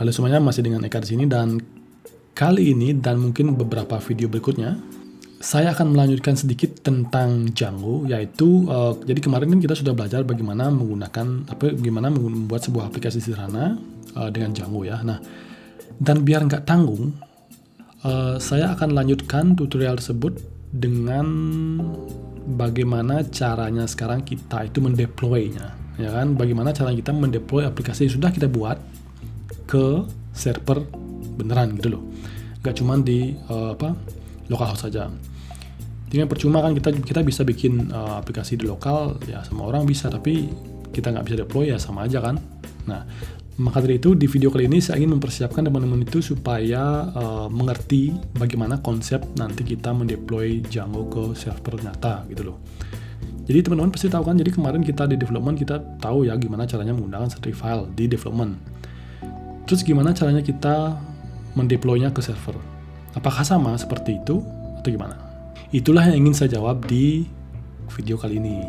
Halo semuanya, masih dengan Eka di sini, dan kali ini dan mungkin beberapa video berikutnya saya akan melanjutkan sedikit tentang Django, yaitu jadi kemarin kan kita sudah belajar bagaimana membuat sebuah aplikasi sederhana dengan Django ya. Nah, dan biar nggak tanggung, saya akan lanjutkan tutorial tersebut dengan bagaimana caranya sekarang kita itu mendeploy-nya, ya kan? Bagaimana cara kita mendeploy aplikasi yang sudah kita buat ke server beneran gitu loh, nggak cuma di localhost saja. Jadi percuma kan kita bisa bikin aplikasi di lokal, ya semua orang bisa, tapi kita nggak bisa deploy ya sama aja kan. Nah, maka dari itu di video kali ini saya ingin mempersiapkan teman-teman itu supaya mengerti bagaimana konsep nanti kita mendeploy Django ke server nyata gitu loh. Jadi teman-teman pasti tahu kan, jadi kemarin kita di development kita tahu ya gimana caranya menggunakan static file di development. Terus gimana caranya kita mendeploy-nya ke server? Apakah sama seperti itu atau gimana? Itulah yang ingin saya jawab di video kali ini.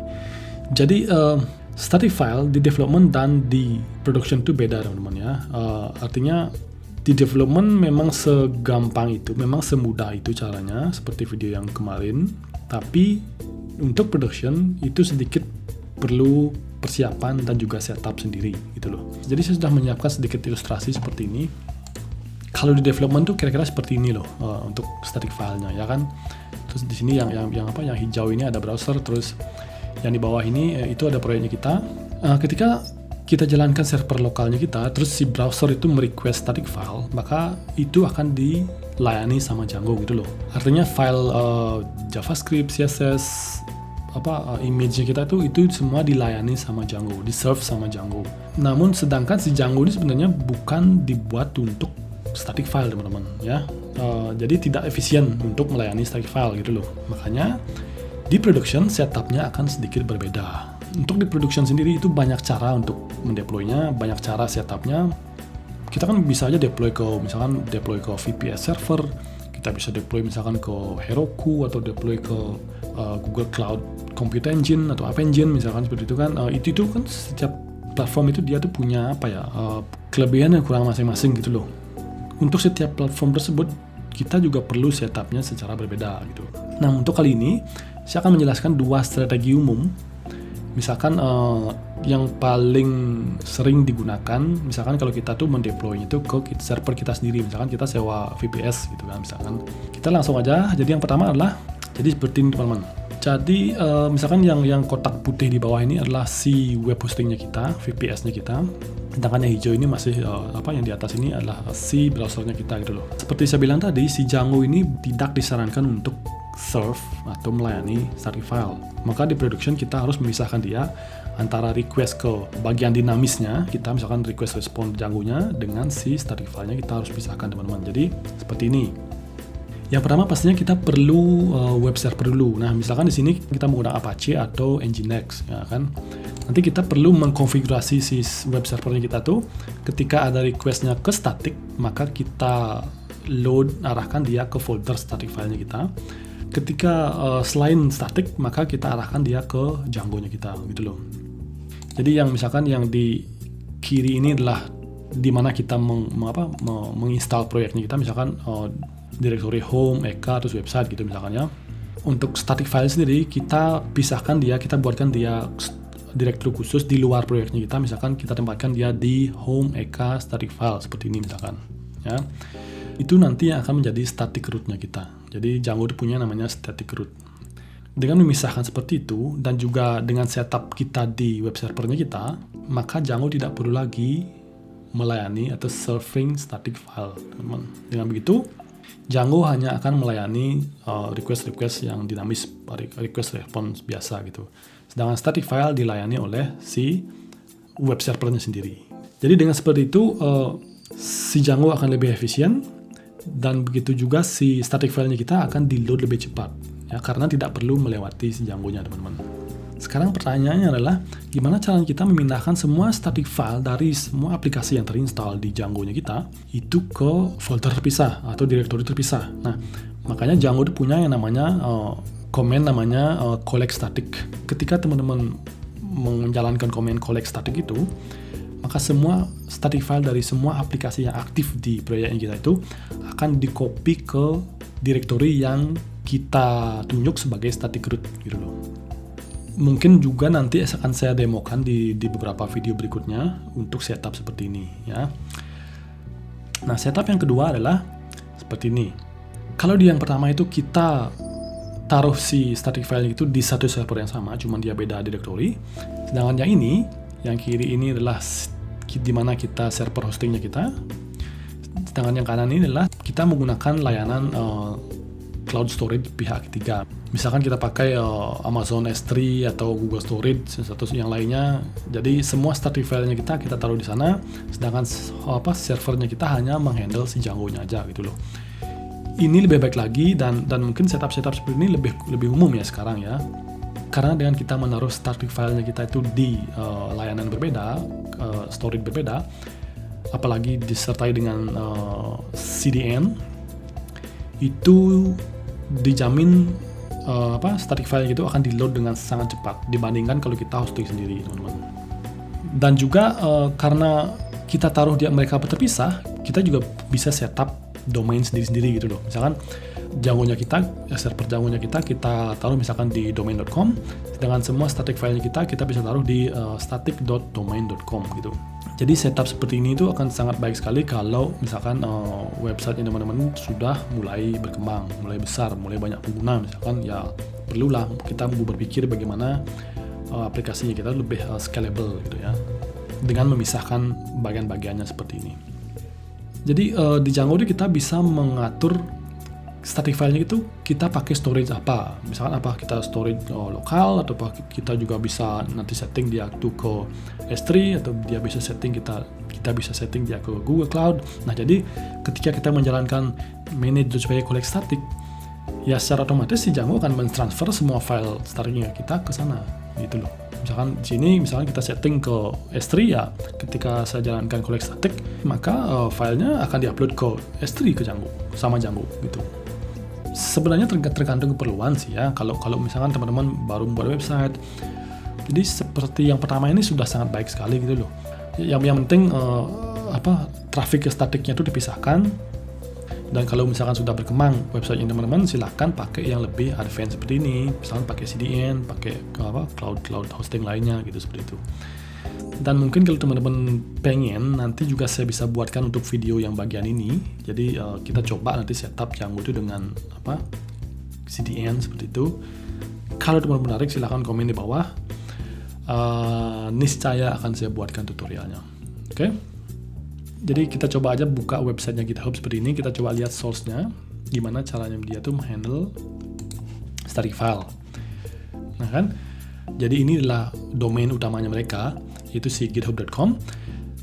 Jadi static file di development dan di production itu beda teman-teman ya. Artinya di development memang segampang itu, memang semudah itu caranya seperti video yang kemarin. Tapi untuk production itu sedikit perlu persiapan dan juga setup sendiri gitu loh. Jadi saya sudah menyiapkan sedikit ilustrasi seperti ini. Kalau di development tuh kira-kira seperti ini loh untuk static filenya ya kan. Terus di sini yang hijau ini ada browser, terus yang di bawah ini itu ada proyeknya kita. Ketika kita jalankan server lokalnya kita, terus si browser itu merequest static file, maka itu akan dilayani sama Django gitu loh. Artinya file JavaScript, CSS, image-nya kita itu semua dilayani sama Django, di-serve sama Django. Namun sedangkan si Django ini sebenarnya bukan dibuat untuk static file teman-teman ya. Jadi tidak efisien untuk melayani static file gitu loh. Makanya di production setup-nya akan sedikit berbeda. Untuk di production sendiri itu banyak cara untuk mendeploy-nya, banyak cara setup-nya. Kita kan bisa aja deploy ke VPS server, kita bisa deploy misalkan ke Heroku atau deploy ke Google Cloud Compute Engine atau App Engine misalkan seperti itu kan. Itu kan setiap platform itu dia tuh punya kelebihan dan kurang masing-masing gitu loh. Untuk setiap platform tersebut kita juga perlu setupnya secara berbeda gitu. Nah, untuk kali ini saya akan menjelaskan dua strategi umum. Misalkan yang paling sering digunakan, misalkan kalau kita tuh mendeploy itu ke server kita sendiri, misalkan kita sewa VPS gitu kan, misalkan kita langsung aja. Jadi yang pertama adalah jadi seperti ini teman-teman. Jadi misalkan yang kotak putih di bawah ini adalah si web hostingnya kita, VPS-nya kita. Sedangkan yang hijau ini masih yang di atas ini adalah si browsernya kita gitu loh. Seperti saya bilang tadi, si Django ini tidak disarankan untuk serve atau melayani static file. Maka di production kita harus memisahkan dia antara request ke bagian dinamisnya, kita misalkan request respon Django-nya, dengan si static file-nya kita harus pisahkan teman-teman. Jadi seperti ini. Yang pertama pastinya kita perlu web server dulu. Nah, misalkan di sini kita menggunakan Apache atau Nginx, ya kan. Nanti kita perlu mengkonfigurasi si web servernya kita tuh. Ketika ada requestnya ke static, maka kita arahkan dia ke folder static filenya kita. Ketika selain static, maka kita arahkan dia ke Django-nya kita, gitu loh. Jadi yang misalkan yang di kiri ini adalah di mana kita menginstal proyeknya kita, misalkan direktori home, Eka, terus website gitu misalkan ya. Untuk static file sendiri kita pisahkan dia, kita buatkan dia direktori khusus di luar proyeknya kita, misalkan kita tempatkan dia di home Eka static file seperti ini misalkan ya. Itu nanti yang akan menjadi static root-nya kita. Jadi Django itu punya namanya static root. Dengan memisahkan seperti itu dan juga dengan setup kita di web servernya kita, maka Django tidak perlu lagi melayani atau serving static file, teman-teman. Dengan begitu Django hanya akan melayani request-request yang dinamis, request response biasa gitu. Sedangkan static file dilayani oleh si web servernya sendiri. Jadi dengan seperti itu si Django akan lebih efisien, dan begitu juga si static file-nya kita akan di-load lebih cepat ya, karena tidak perlu melewati si Django-nya teman-teman. Sekarang pertanyaannya adalah gimana cara kita memindahkan semua static file dari semua aplikasi yang terinstall di Django-nya kita itu ke folder terpisah atau direktori terpisah. Nah, makanya Django itu punya yang namanya command namanya collect static. Ketika teman-teman menjalankan command collect static itu, maka semua static file dari semua aplikasi yang aktif di proyek kita itu akan di-copy ke directory yang kita tunjuk sebagai static root gitu loh. Mungkin juga nanti akan saya demokan di beberapa video berikutnya untuk setup seperti ini ya. Nah, setup yang kedua adalah seperti ini. Kalau di yang pertama itu kita taruh si static file itu di satu server yang sama, cuman dia beda directory. Sedangkan yang ini, yang kiri ini adalah di mana kita server hostingnya kita. Sedangkan yang kanan ini adalah kita menggunakan layanan cloud storage pihak ketiga. Misalkan kita pakai Amazon S3 atau Google Storage atau yang lainnya. Jadi semua static file-nya kita taruh di sana, sedangkan servernya kita hanya menghandle si Django-nya aja gitu loh. Ini lebih baik lagi dan mungkin setup seperti ini lebih umum ya sekarang ya. Karena dengan kita menaruh static file-nya kita itu di layanan berbeda, storage berbeda, apalagi disertai dengan CDN, itu dijamin static file itu akan di-load dengan sangat cepat dibandingkan kalau kita hosting sendiri, teman-teman. Dan juga karena kita taruh mereka terpisah, kita juga bisa setup domain sendiri-sendiri gitu loh. Misalkan Django-nya kita, server Django-nya kita taruh misalkan di domain.com, sedangkan semua static file-nya kita bisa taruh di static.domain.com gitu. Jadi setup seperti ini itu akan sangat baik sekali kalau misalkan website teman-teman sudah mulai berkembang, mulai besar, mulai banyak pengguna, misalkan ya perlulah kita berpikir bagaimana aplikasinya kita lebih scalable gitu ya, dengan memisahkan bagian-bagiannya seperti ini. Jadi di Django itu kita bisa mengatur static file-nya itu kita pakai storage apa. Misalkan apa kita storage lokal, atau kita juga bisa nanti setting dia tuh ke S3, atau dia bisa setting kita bisa setting dia ke Google Cloud. Nah, jadi ketika kita menjalankan manage.py collect static, ya secara otomatis si Django akan mentransfer semua file staticnya kita ke sana gitu loh. Misalkan di sini kita setting ke S3 ya, ketika saya jalankan collect static, maka filenya akan diupload ke S3 ke Django sama Django gitu. Sebenarnya tergantung keperluan sih ya. Kalau misalkan teman-teman baru membuat website, jadi seperti yang pertama ini sudah sangat baik sekali gitu loh. Yang penting traffic statiknya itu dipisahkan. Dan kalau misalkan sudah berkembang website teman-teman, silahkan pakai yang lebih advance seperti ini. Misalkan pakai CDN, pakai cloud hosting lainnya gitu, seperti itu. Dan mungkin kalau teman-teman pengen, nanti juga saya bisa buatkan untuk video yang bagian ini. Jadi kita coba nanti setup Django itu dengan CDN seperti itu. Kalau teman-teman menarik, silahkan komen di bawah. Niscaya akan saya buatkan tutorialnya. Oke? Jadi kita coba aja buka websitenya GitHub seperti ini. Kita coba lihat source-nya, gimana caranya dia tuh menghandle static file. Nah kan? Jadi ini adalah domain utamanya mereka, yaitu si github.com.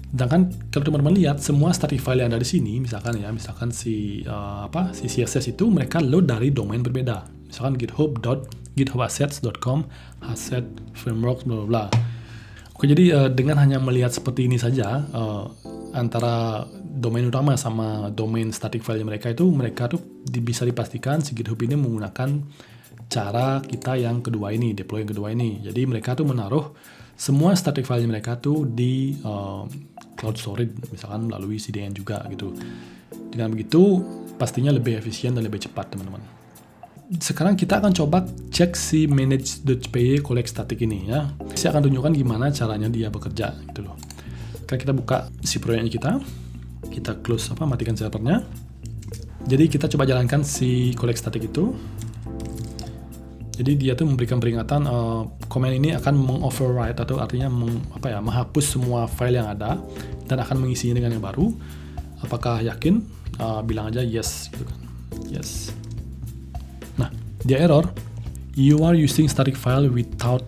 Dan kan kalau teman-teman lihat semua static file yang ada di sini, misalkan si CSS itu mereka load dari domain berbeda. Misalkan github.githubassets.com, asset framework bla bla. Oke, jadi dengan hanya melihat seperti ini saja, antara domain utama sama domain static file mereka tuh bisa dipastikan si GitHub ini menggunakan cara kita yang kedua ini, deploy yang kedua ini. Jadi mereka tuh menaruh semua static file mereka tuh di cloud storage, misalkan melalui CDN juga gitu. Dengan begitu pastinya lebih efisien dan lebih cepat, teman-teman. Sekarang kita akan coba cek si manage.py collect static ini ya. Saya akan tunjukkan gimana caranya dia bekerja gitu loh. Kita buka si proyeknya kita close matikan servernya. Jadi kita coba jalankan si collect static itu. Jadi dia tuh memberikan peringatan command ini akan mengoverride, atau artinya menghapus semua file yang ada dan akan mengisinya dengan yang baru. Apakah yakin? Bilang aja yes gitu kan. Yes. Nah, dia error. You are using static file without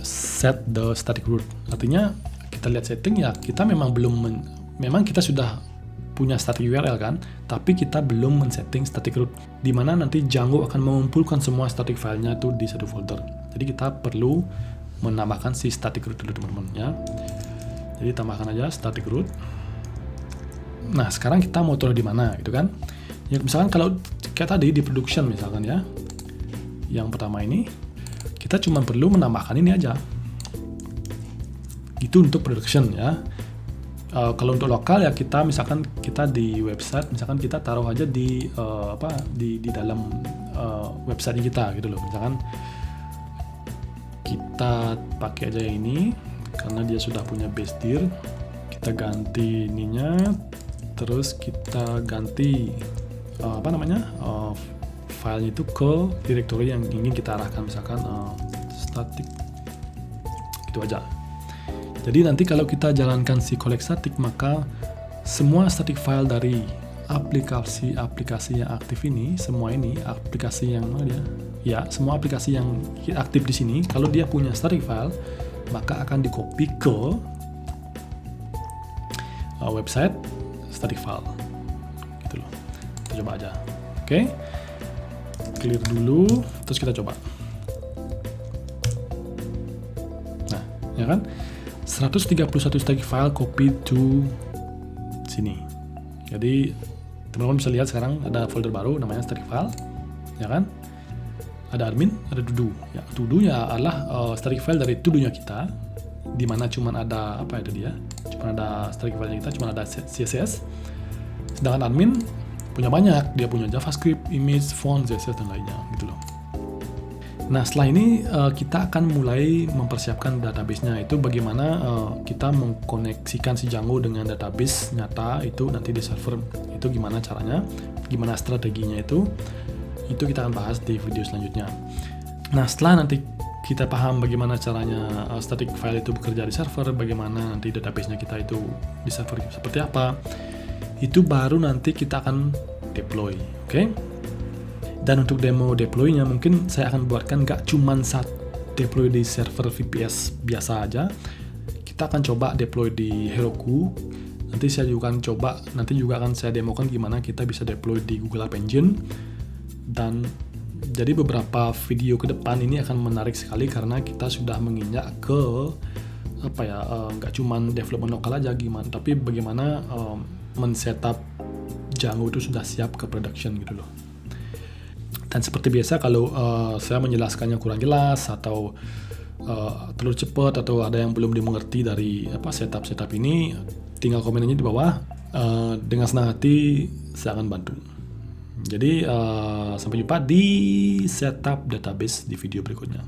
set the static root. Artinya kita lihat setting ya, kita memang kita sudah punya static URL kan, tapi kita belum men-setting static root, di mana nanti Django akan mengumpulkan semua static filenya itu di satu folder. Jadi kita perlu menambahkan si static root dulu, teman-teman ya. Jadi tambahkan aja static root. Nah, sekarang kita mau taruh di mana gitu kan? Ya misalkan kalau kayak tadi di production misalkan ya, yang pertama ini kita cuma perlu menambahkan ini aja. Itu untuk production ya. Kalau untuk lokal ya kita misalkan kita di website, misalkan kita taruh aja di di dalam website kita gitu loh. Misalkan kita pakai aja yang ini karena dia sudah punya base dir. Kita ganti ininya, terus kita ganti filenya itu ke directory yang ingin kita arahkan, misalkan static gitu aja. Jadi nanti kalau kita jalankan si collect static, maka semua static file dari aplikasi-aplikasi yang aktif ini, semua ini aplikasi yang semua aplikasi yang aktif di sini, kalau dia punya static file, maka akan di-copy ke website static file. Gitu loh. Kita coba aja. Oke. Clear dulu, terus kita coba. Nah, ya kan? 131 static file copy to sini. Jadi teman-teman bisa lihat sekarang ada folder baru namanya static file, ya kan? Ada admin, ada to-do. Ya, to-do ya adalah static file dari to-do-nya kita, di mana cuman ada cuman ada static file kita, cuman ada CSS. Sedangkan admin punya banyak, dia punya JavaScript, image, font, CSS dan lainnya, gitu loh. Nah, setelah ini kita akan mulai mempersiapkan database-nya. Itu bagaimana kita mengkoneksikan si Django dengan database nyata itu nanti di server. Itu gimana caranya, gimana strateginya itu kita akan bahas di video selanjutnya. Nah, setelah nanti kita paham bagaimana caranya static file itu bekerja di server, bagaimana nanti database-nya kita itu di server seperti apa, itu baru nanti kita akan deploy, oke? Dan untuk demo deploy-nya mungkin saya akan buatkan gak cuman saat deploy di server VPS biasa aja. Kita akan coba deploy di Heroku. Nanti juga akan saya demokan gimana kita bisa deploy di Google App Engine. Dan jadi beberapa video ke depan ini akan menarik sekali karena kita sudah menginjak ke gak cuman development lokal aja tapi bagaimana men-setup Django itu sudah siap ke production gitu loh. Dan seperti biasa kalau saya menjelaskannya kurang jelas atau terlalu cepat atau ada yang belum dimengerti dari setup ini, tinggal komen aja di bawah. Dengan senang hati saya akan bantu. Jadi sampai jumpa di setup database di video berikutnya.